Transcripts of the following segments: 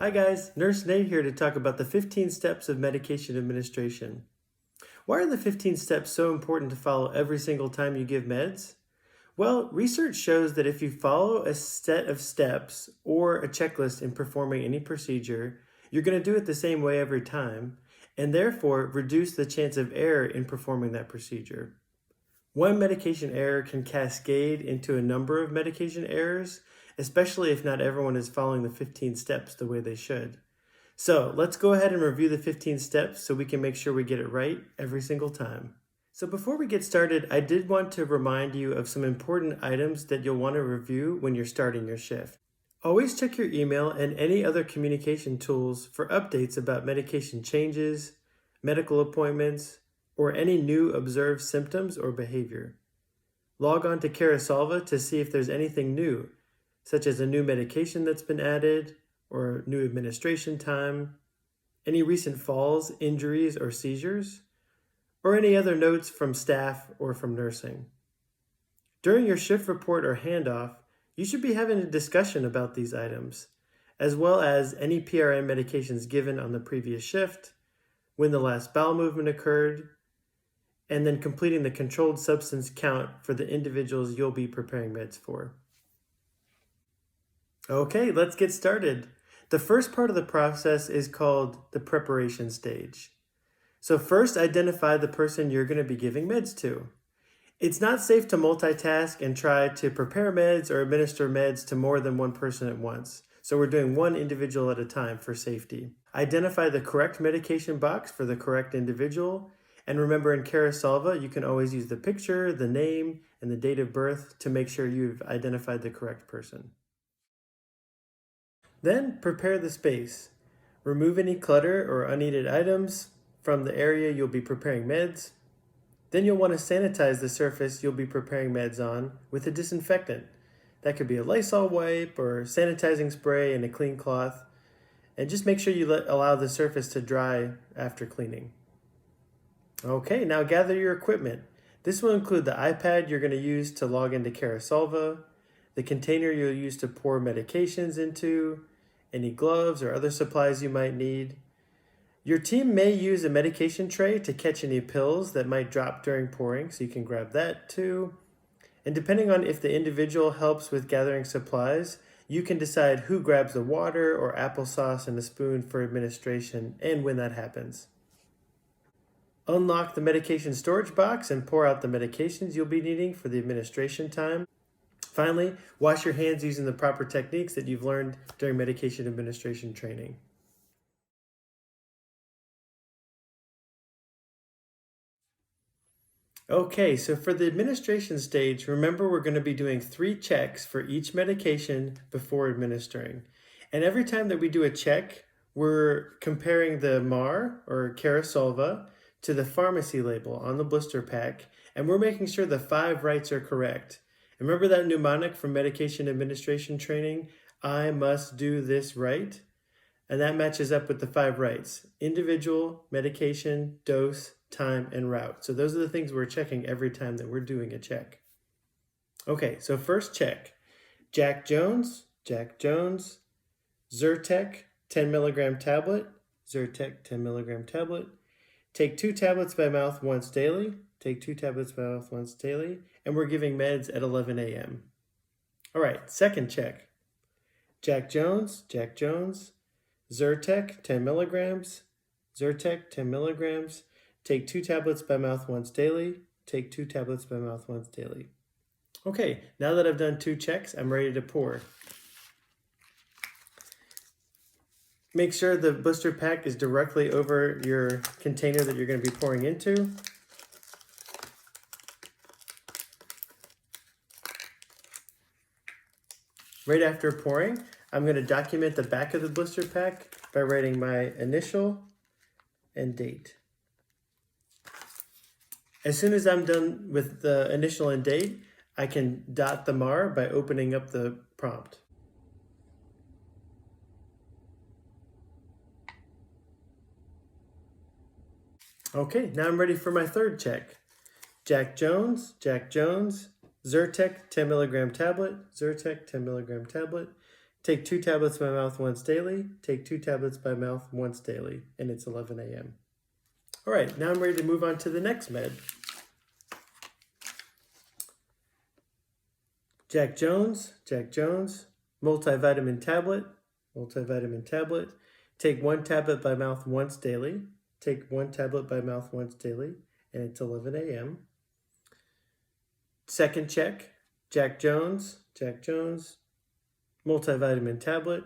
Hi guys, Nurse Nate here to talk about the 15 steps of medication administration. Why are the 15 steps so important to follow every single time you give meds? Well, research shows that if you follow a set of steps or a checklist in performing any procedure, you're going to do it the same way every time, and therefore reduce the chance of error in performing that procedure. One medication error can cascade into a number of medication errors, especially if not everyone is following the 15 steps the way they should. So let's go ahead and review the 15 steps so we can make sure we get it right every single time. So before we get started, I did want to remind you of some important items that you'll want to review when you're starting your shift. Always check your email and any other communication tools for updates about medication changes, medical appointments, or any new observed symptoms or behavior. Log on to Carasolva to see if there's anything new, such as a new medication that's been added, or new administration time, any recent falls, injuries, or seizures, or any other notes from staff or from nursing. During your shift report or handoff, you should be having a discussion about these items, as well as any PRN medications given on the previous shift, when the last bowel movement occurred, and then completing the controlled substance count for the individuals you'll be preparing meds for. Okay, let's get started. The first part of the process is called the preparation stage. So first, identify the person you're going to be giving meds to. It's not safe to multitask and try to prepare meds or administer meds to more than one person at once. So we're doing one individual at a time for safety. Identify the correct medication box for the correct individual. And remember, in Carasolva, you can always use the picture, the name, and the date of birth to make sure you've identified the correct person. Then prepare the space. Remove any clutter or unneeded items from the area you'll be preparing meds. Then you'll want to sanitize the surface you'll be preparing meds on with a disinfectant. That could be a Lysol wipe or sanitizing spray and a clean cloth. And just make sure you allow the surface to dry after cleaning. Okay, now gather your equipment. This will include the iPad you're going to use to log into Carasolva, the container you'll use to pour medications into, any gloves or other supplies you might need. Your team may use a medication tray to catch any pills that might drop during pouring, so you can grab that too. And depending on if the individual helps with gathering supplies, you can decide who grabs the water or applesauce and a spoon for administration and when that happens. Unlock the medication storage box and pour out the medications you'll be needing for the administration time. Finally, wash your hands using the proper techniques that you've learned during medication administration training. Okay, so for the administration stage, remember we're going to be doing 3 checks for each medication before administering. And every time that we do a check, we're comparing the MAR, or Carasolva, to the pharmacy label on the blister pack, and we're making sure the 5 rights are correct. Remember that mnemonic from medication administration training, I must do this right? And that matches up with the 5 rights: individual, medication, dose, time, and route. So those are the things we're checking every time that we're doing a check. Okay, so first check. Jack Jones, Zyrtec 10 milligram tablet, Zyrtec 10 milligram tablet. Take 2 tablets by mouth once daily. Take 2 tablets by mouth once daily. And we're giving meds at 11 a.m. All right, second check. Jack Jones, Zyrtec 10 milligrams, Zyrtec 10 milligrams. Take 2 tablets by mouth once daily. Take 2 tablets by mouth once daily. Okay, now that I've done 2 checks, I'm ready to pour. Make sure the blister pack is directly over your container that you're going to be pouring into. Right after pouring, I'm going to document the back of the blister pack by writing my initial and date. As soon as I'm done with the initial and date, I can dot the MAR by opening up the prompt. Okay, now I'm ready for my third check. Jack Jones, Zyrtec 10 milligram tablet, Zyrtec 10 milligram tablet. Take 2 tablets by mouth once daily. Take 2 tablets by mouth once daily, and it's 11 a.m. All right, now I'm ready to move on to the next med. Jack Jones, multivitamin tablet, Take 1 tablet by mouth once daily. Take 1 tablet by mouth once daily, and it's 11 a.m. Second check, Jack Jones, multivitamin tablet,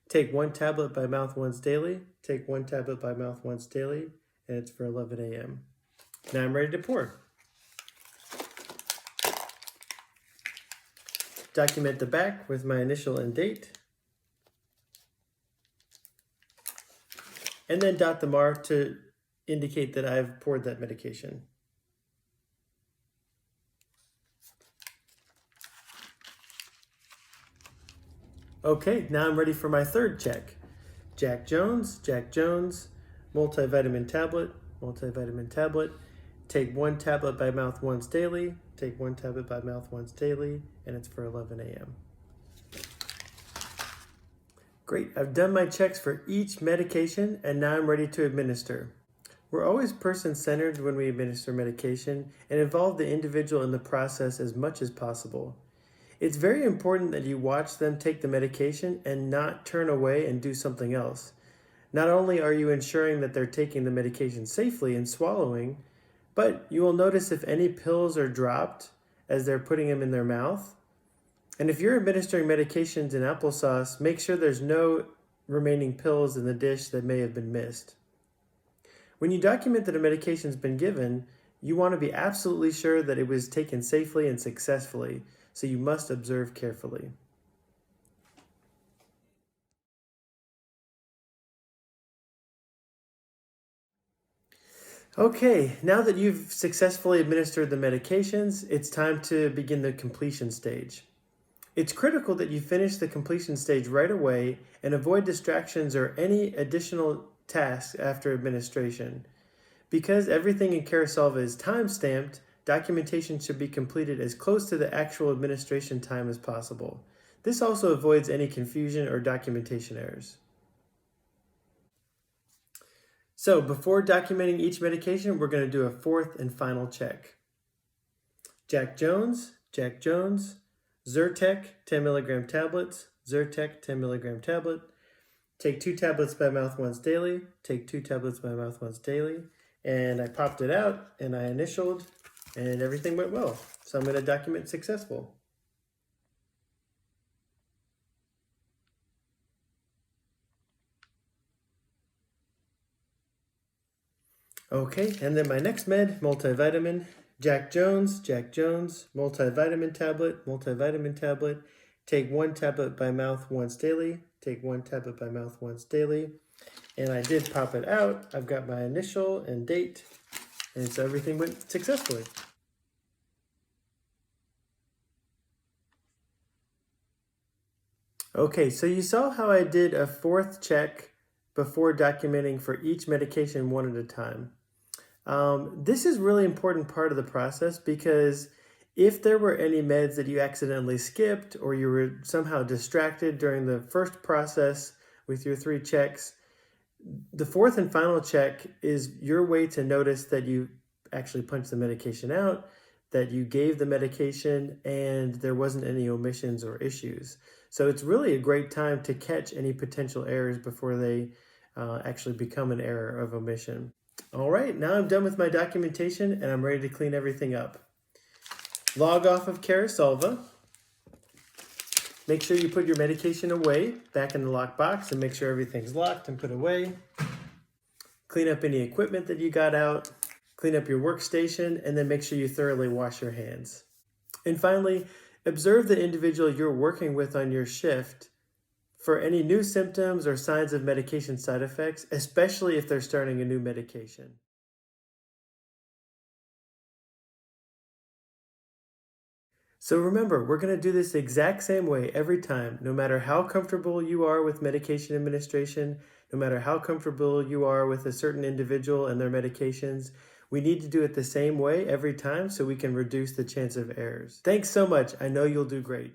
Take 1 tablet by mouth once daily. Take 1 tablet by mouth once daily, and it's for 11 a.m. Now I'm ready to pour. Document the back with my initial and date. And then dot the mark to indicate that I've poured that medication. Okay, now I'm ready for my third check. Jack Jones, multivitamin tablet, Take 1 tablet by mouth once daily. Take 1 tablet by mouth once daily, and it's for 11 a.m. Great, I've done my checks for each medication, and now I'm ready to administer. We're always person-centered when we administer medication and involve the individual in the process as much as possible. It's very important that you watch them take the medication and not turn away and do something else. Not only are you ensuring that they're taking the medication safely and swallowing, but you will notice if any pills are dropped as they're putting them in their mouth. And if you're administering medications in applesauce, make sure there's no remaining pills in the dish that may have been missed. When you document that a medication's been given, you want to be absolutely sure that it was taken safely and successfully, so you must observe carefully. Okay, now that you've successfully administered the medications, it's time to begin the completion stage. It's critical that you finish the completion stage right away and avoid distractions or any additional tasks after administration. Because everything in Carasolva is time-stamped, documentation should be completed as close to the actual administration time as possible. This also avoids any confusion or documentation errors. So before documenting each medication, we're going to do a fourth and final check. Jack Jones, Zyrtec 10 milligram tablets, Zyrtec 10 milligram tablet. Take 2 tablets by mouth once daily. Take 2 tablets by mouth once daily. And I popped it out and I initialed and everything went well. So I'm going to document successful. Okay, and then my next med, multivitamin, Jack Jones, multivitamin tablet, Take 1 tablet by mouth once daily. Take 1 tablet by mouth once daily. And I did pop it out. I've got my initial and date, and so everything went successfully. Okay, so you saw how I did a fourth check before documenting for each medication one at a time. This is really important part of the process because if there were any meds that you accidentally skipped or you were somehow distracted during the first process with your 3 checks, the fourth and final check is your way to notice that you actually punched the medication out, that you gave the medication, and there wasn't any omissions or issues. So it's really a great time to catch any potential errors before they actually become an error of omission. All right, now I'm done with my documentation and I'm ready to clean everything up. Log off of Carasolva. Make sure you put your medication away back in the lock box and make sure everything's locked and put away. Clean up any equipment that you got out. Clean up your workstation and then make sure you thoroughly wash your hands. And finally, observe the individual you're working with on your shift for any new symptoms or signs of medication side effects, especially if they're starting a new medication. So remember, we're going to do this the exact same way every time, no matter how comfortable you are with medication administration, no matter how comfortable you are with a certain individual and their medications. We need to do it the same way every time so we can reduce the chance of errors. Thanks so much. I know you'll do great.